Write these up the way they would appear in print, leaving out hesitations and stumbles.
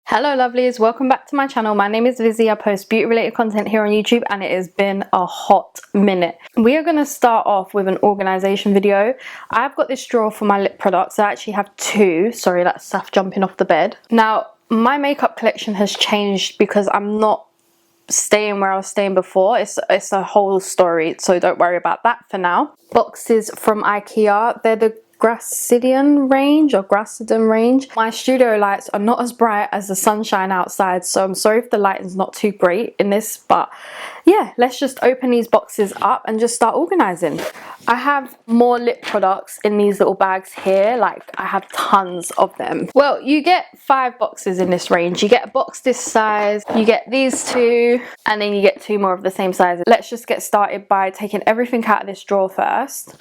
Hello lovelies, welcome back to my channel. My name is Lizzie. I post beauty related content here on YouTube and it has been a hot minute. We are going to start off with an organization video. I've got this drawer for my lip products. I actually have two. Sorry, that's Saf jumping off the bed. Now, my makeup collection has changed because I'm not staying where I was staying before. It's a whole story, so don't worry about that for now. Boxes from IKEA. They're the Grassidon range. My studio lights are not as bright as the sunshine outside, so I'm sorry if the lighting's not too great in this, but yeah, let's just open these boxes up and just start organizing. I have more lip products in these little bags here, like I have tons of them. Well, you get 5 boxes in this range. You get a box this size, you get these 2, and then you get 2 more of the same size. Let's just get started by taking everything out of this drawer first.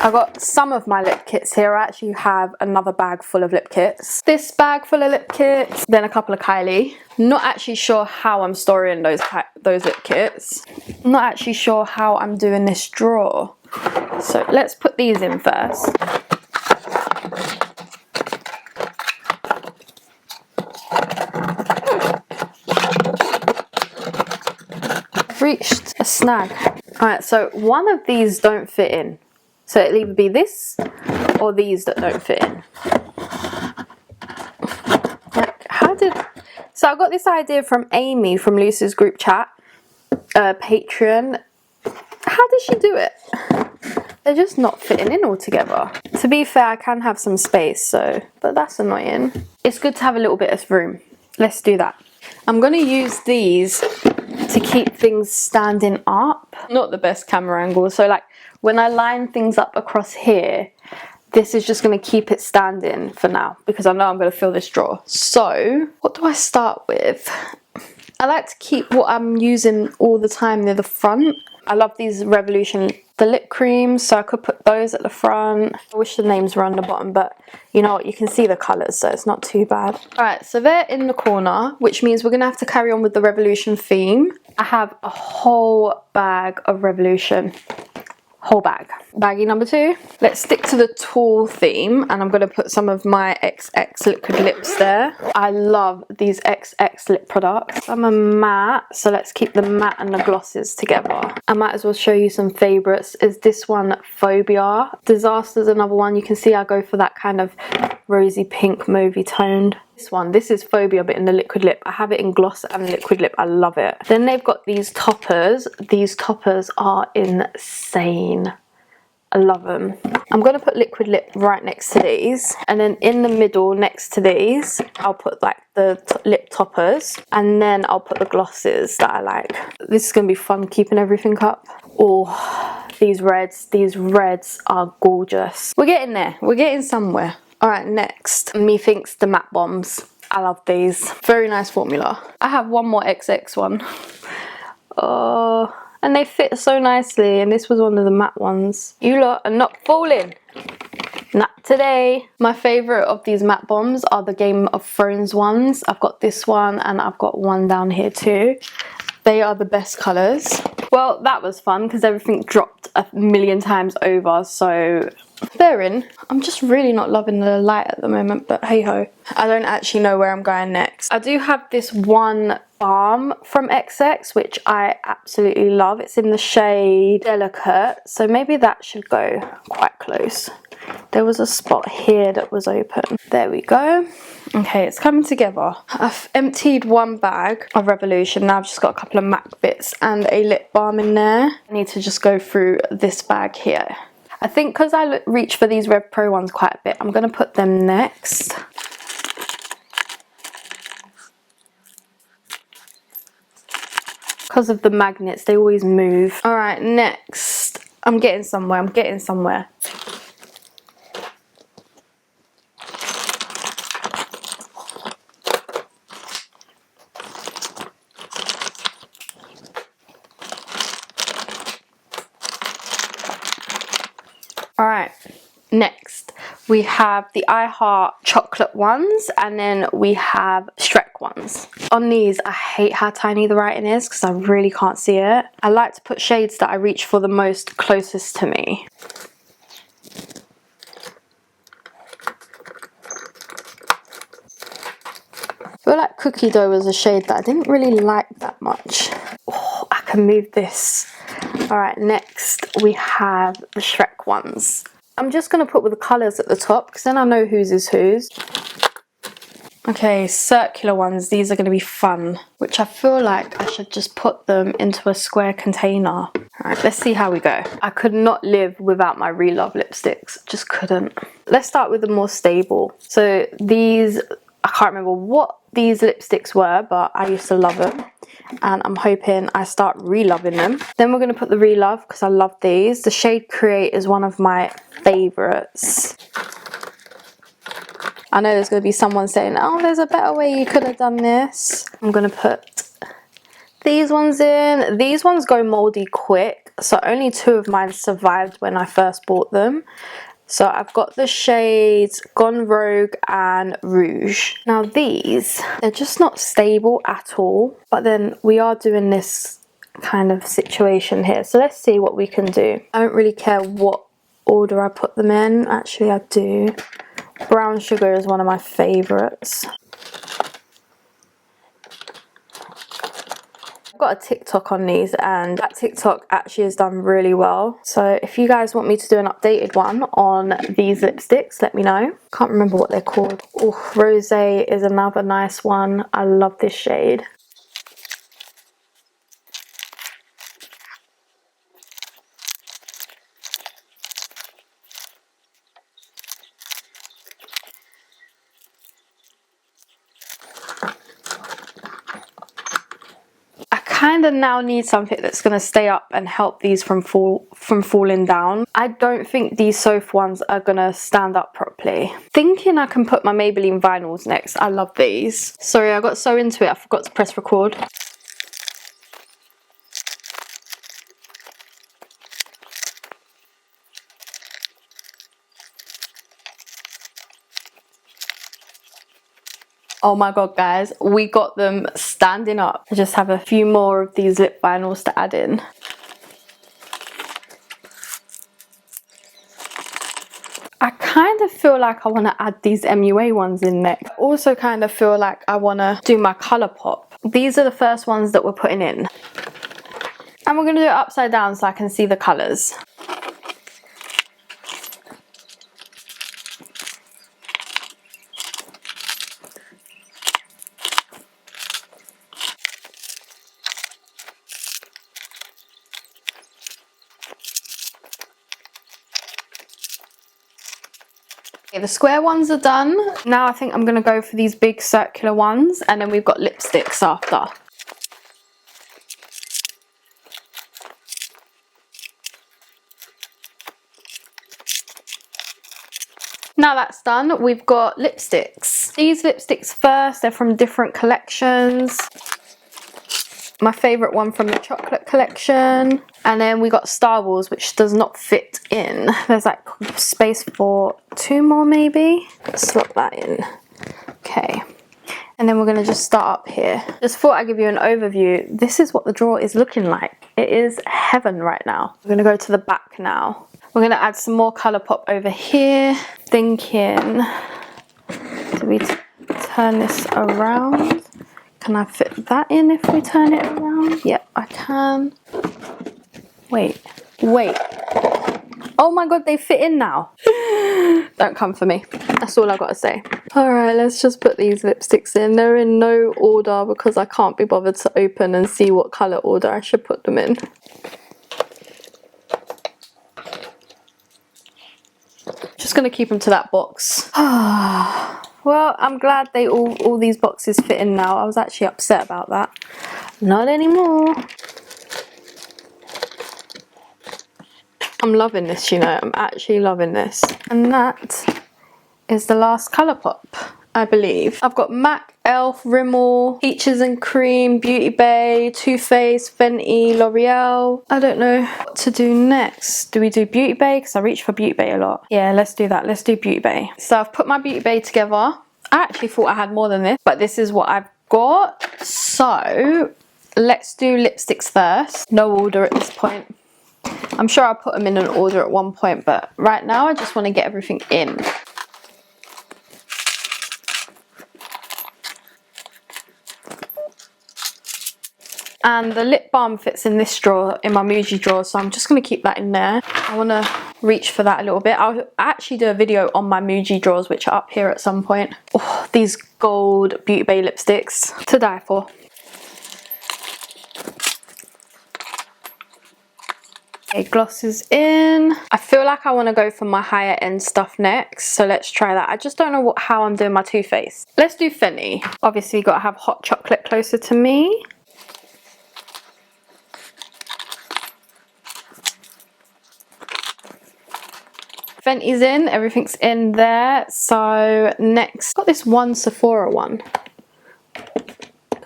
I got some of my lip kits here. I actually have another bag full of lip kits. This bag full of lip kits, then a couple of Kylie. Not actually sure how I'm storing those lip kits. Not actually sure how I'm doing this drawer. So let's put these in first. I've reached a snag. Alright, so one of these don't fit in. So it'll either be this or these that don't fit in. Like, so I got this idea from Amy from Lucy's group chat, Patreon. How did she do it? They're just not fitting in all together. To be fair, I can have some space, but that's annoying. It's good to have a little bit of room. Let's do that. I'm going to use these to keep things standing up. Not the best camera angle, so like when I line things up across here, this is just going to keep it standing for now because I know I'm going to fill this drawer. So what do I start with? I like to keep what I'm using all the time near the front. I love these Revolution, the lip creams, so I could put those at the front. I wish the names were on the bottom, but you know what, you can see the colours, so it's not too bad. Alright, so they're in the corner, which means we're going to have to carry on with the Revolution theme. I have a whole bag of Revolution. Whole bag. Baggie number 2. Let's stick to the tall theme and I'm going to put some of my XX liquid lips there. I love these XX lip products. I'm a matte, so let's keep the matte and the glosses together. I might as well show you some favourites. Is this one Phobia? Disaster's another one. You can see I go for that kind of rosy pink mauvey toned. This is Phobia but in the liquid lip. I have it in gloss and liquid lip. I love it. Then they've got these toppers. These toppers are insane. I love them. I'm going to put liquid lip right next to these, and then in the middle next to these I'll put like the lip toppers, and then I'll put the glosses that I like. This is going to be fun keeping everything up. Oh, these reds are gorgeous. We're getting there. We're getting somewhere. Alright, next, methinks the matte bombs. I love these. Very nice formula. I have one more XX one. Oh, and they fit so nicely, and this was one of the matte ones. You lot are not falling. Not today. My favourite of these matte bombs are the Game of Thrones ones. I've got this one and I've got one down here too. They are the best colours. Well, that was fun because everything dropped a million times over, so they're in. I'm just really not loving the light at the moment, but hey ho. I don't actually know where I'm going next. I do have this one balm from XX, which I absolutely love. It's in the shade Delicate, so maybe that should go quite close. There was a spot here that was open. There we go. Okay, it's coming together. I've emptied one bag of Revolution. Now I've just got a couple of MAC bits and a lip balm in there. I need to just go through this bag here. I think because I reach for these Rev Pro ones quite a bit, I'm going to put them next. Because of the magnets, they always move. Alright, next. I'm getting somewhere. Alright, next We have the I Heart chocolate ones, and then we have Shrek ones. On these, I hate how tiny the writing is because I really can't see it. I like to put shades that I reach for the most closest to me. I feel like Cookie Dough was a shade that I didn't really like that much. Oh, I can move this. Alright, next we have the Shrek ones. I'm just going to put with the colours at the top because then I know whose is whose. Okay, circular ones, these are going to be fun, which I feel like I should just put them into a square container. Alright, let's see how we go. I could not live without my Relove lipsticks, just couldn't. Let's start with the more stable. So these, I can't remember what these lipsticks were, but I used to love them. And I'm hoping I start re-loving them. Then we're going to put the Relove because I love these. The shade Create is one of my favourites. I know there's going to be someone saying, oh, there's a better way you could have done this. I'm going to put these ones in. These ones go mouldy quick, so only 2 of mine survived when I first bought them. So I've got the shades Gone Rogue and Rouge. Now these, they're just not stable at all, but then we are doing this kind of situation here. So let's see what we can do. I don't really care what order I put them in. Actually, I do. Brown Sugar is one of my favourites. I've got a TikTok on these and that TikTok actually has done really well. So if you guys want me to do an updated one on these lipsticks, let me know. Can't remember what they're called. Oh, Rosé is another nice one. I love this shade. Kind of now need something that's going to stay up and help these from falling down. I don't think these Soph ones are going to stand up properly. Thinking I can put my Maybelline vinyls next. I love these. Sorry, I got so into it I forgot to press record. Oh my god guys, we got them standing up. I just have a few more of these lip vinyls to add in. I kind of feel like I want to add these MUA ones in next. I also kind of feel like I want to do my Colourpop. These are the first ones that we're putting in. And we're going to do it upside down so I can see the colours. Okay, the square ones are done. Now I think I'm going to go for these big circular ones and then we've got lipsticks after. Now that's done, we've got lipsticks. These lipsticks first, they're from different collections. My favourite one from the chocolate collection. And then we got Star Wars, which does not fit in. There's like space for 2 more maybe. Let's slot that in. Okay. And then we're going to just start up here. Just thought I'd give you an overview. This is what the drawer is looking like. It is heaven right now. We're going to go to the back now. We're going to add some more Colourpop over here. Thinking, do we turn this around? Can I fit that in if we turn it around? Yep, I can. Wait. Oh my god, they fit in now. Don't come for me. That's all I've got to say. Alright, let's just put these lipsticks in. They're in no order because I can't be bothered to open and see what colour order I should put them in. Just going to keep them to that box. Well, I'm glad they all these boxes fit in now. I was actually upset about that. Not anymore. I'm loving this, you know. I'm actually loving this. And that is the last Colourpop. I believe. I've got MAC, ELF, Rimmel, Peaches and Cream, Beauty Bay, Too Faced, Fenty, L'Oreal. I don't know what to do next. Do we do Beauty Bay? Because I reach for Beauty Bay a lot. Yeah, let's do that. Let's do Beauty Bay. So I've put my Beauty Bay together. I actually thought I had more than this, but this is what I've got. So let's do lipsticks first. No order at this point. I'm sure I'll put them in an order at one point, but right now I just want to get everything in. And the lip balm fits in this drawer, in my Muji drawer, so I'm just going to keep that in there. I want to reach for that a little bit. I'll actually do a video on my Muji drawers, which are up here at some point. Oh, these gold Beauty Bay lipsticks, to die for. Okay, gloss is in. I feel like I want to go for my higher end stuff next, so let's try that. I just don't know how I'm doing my Too Faced. Let's do Fenty. Obviously, you got to have hot chocolate closer to me. Fenty's in, everything's in there. So next, got this one Sephora one.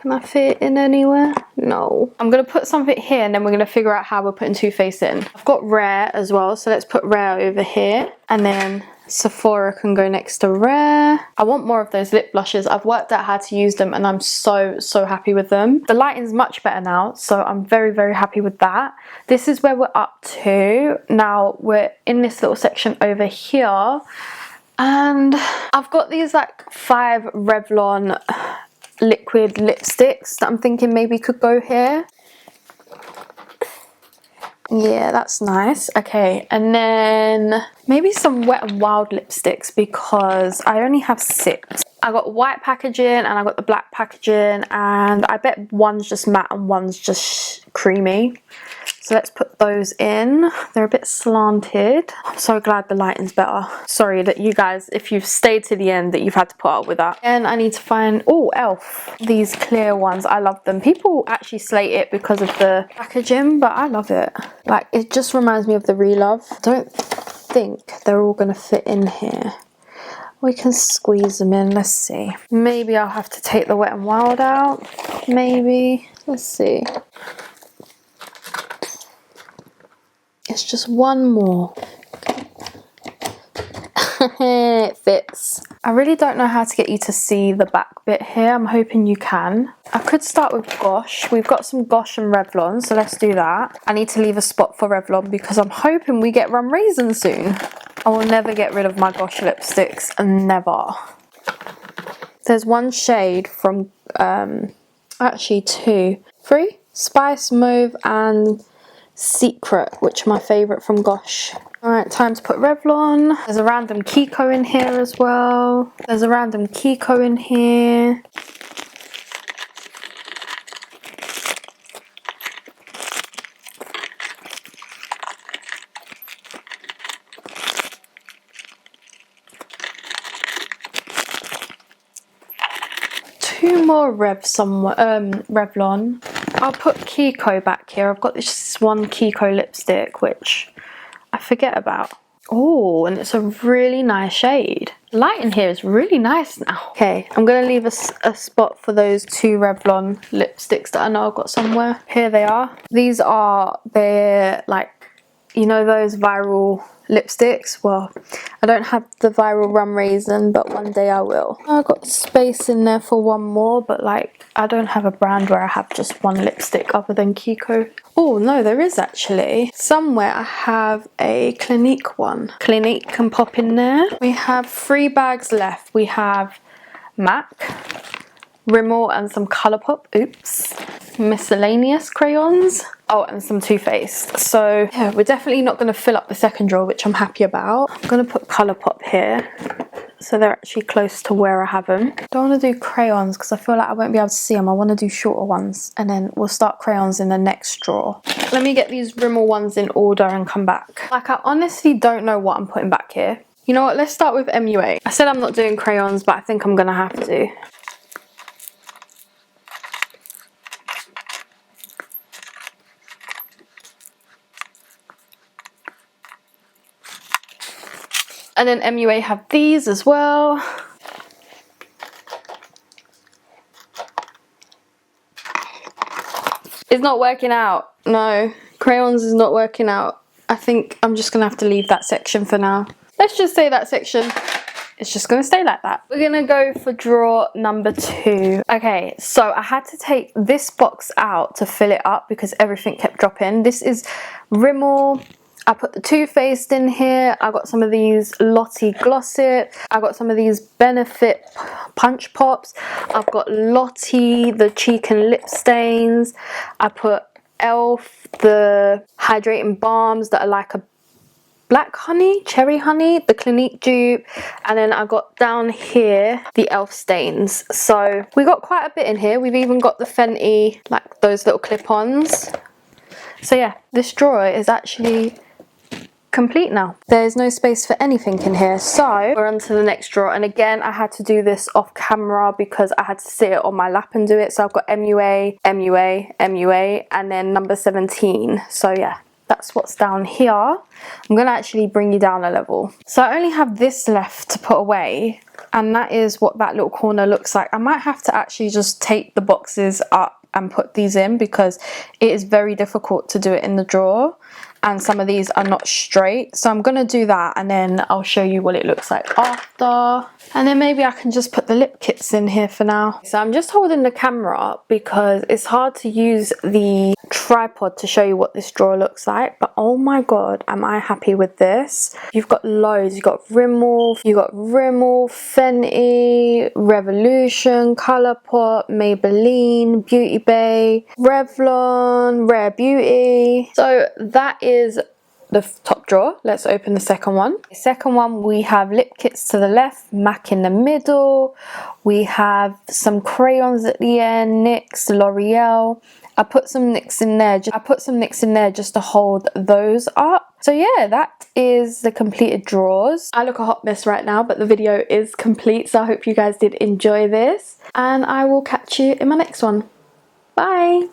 Can I fit in anywhere? No. I'm gonna put something here and then we're gonna figure out how we're putting Too Faced in. I've got Rare as well, so let's put Rare over here. And then Sephora can go next to Rare. I want more of those lip blushes. I've worked out how to use them and I'm so happy with them. The lighting's much better now, so I'm very happy with that. This is where we're up to. Now we're in this little section over here. And I've got these like 5 Revlon liquid lipsticks that I'm thinking maybe could go here. Yeah, that's nice. Okay, and then maybe some Wet n Wild lipsticks because I only have 6. I got white packaging and I got the black packaging, and I bet one's just matte and one's just creamy. So let's put those in. They're a bit slanted. I'm so glad the lighting's better. Sorry that you guys, if you've stayed to the end, that you've had to put up with that. And I need to find, oh, ELF. These clear ones, I love them. People actually slate it because of the packaging, but I love it. Like, it just reminds me of the Relove. I don't think they're all gonna fit in here. We can squeeze them in, let's see. Maybe I'll have to take the Wet n Wild out. Maybe, let's see. It's just one more. It fits. I really don't know how to get you to see the back bit here. I'm hoping you can. I could start with Gosh. We've got some Gosh and Revlon, so let's do that. I need to leave a spot for Revlon because I'm hoping we get Rum Raisin soon. I will never get rid of my Gosh lipsticks, never. There's one shade from, actually 2. 3? Spice Mauve and Secret, which are my favourite from Gosh. Alright, time to put Revlon. There's a random Kiko in here as well. There's a random Kiko in here. Two more Revlon. I'll put Kiko back here. I've got this one Kiko lipstick, which I forget about. Oh, and it's a really nice shade. The light in here is really nice now. Okay, I'm going to leave a spot for those 2 Revlon lipsticks that I know I've got somewhere. Here they are. These are their, like, you know those viral lipsticks? Well, I don't have the viral Rum Raisin, but one day I will. I've got space in there for one more, but like, I don't have a brand where I have just one lipstick other than Kiko. Oh no, there is actually. Somewhere I have a Clinique one. Clinique can pop in there. We have 3 bags left. We have MAC, Rimmel and some Colourpop. Oops. Miscellaneous crayons. Oh, and some Too Faced. So yeah, we're definitely not going to fill up the second drawer, which I'm happy about. I'm going to put Colourpop here, so they're actually close to where I have them. Don't want to do crayons because I feel like I won't be able to see them. I want to do shorter ones, and then we'll start crayons in the next drawer. Let me get these Rimmel ones in order and come back. Like, I honestly don't know what I'm putting back here. You know what? Let's start with MUA. I said I'm not doing crayons, but I think I'm going to have to. And then MUA have these as well. It's not working out. No, crayons is not working out. I think I'm just gonna have to leave that section for now. Let's just say that section. It's just gonna stay like that. We're gonna go for drawer number 2. Okay, so I had to take this box out to fill it up because everything kept dropping. This is Rimmel. I put the Too Faced in here. I got some of these Lottie Glossip. I got some of these Benefit Punch Pops. I've got Lottie, the cheek and lip stains. I put Elf, the hydrating balms that are like a black honey, cherry honey, the Clinique dupe, and then I got down here the Elf stains. So we got quite a bit in here. We've even got the Fenty, like those little clip-ons. So yeah, this drawer is actually complete now. There's no space for anything in here, so we're on to the next drawer. And again, I had to do this off camera because I had to sit it on my lap and do it. So I've got MUA, MUA, MUA, and then number 17. So yeah, that's what's down here. I'm gonna actually bring you down a level. So I only have this left to put away, and that is what that little corner looks like. I might have to actually just take the boxes up and put these in because it is very difficult to do it in the drawer, and some of these are not straight. So I'm gonna do that, and then I'll show you what it looks like after. And then maybe I can just put the lip kits in here for now. So I'm just holding the camera because it's hard to use the tripod to show you what this drawer looks like, but oh my god, am I happy with this. You've got loads. You've got Rimmel, Fenty, Revolution, Colourpop, Maybelline, Beauty Bay, Revlon, Rare Beauty. So that is the top drawer. Let's open the second one. The second one, we have lip kits to the left, MAC in the middle. We have some crayons at the end, NYX, L'Oreal. I put some NYX in there. Just to hold those up. So yeah, that is the completed drawers. I look a hot mess right now, but the video is complete. So I hope you guys did enjoy this, and I will catch you in my next one. Bye.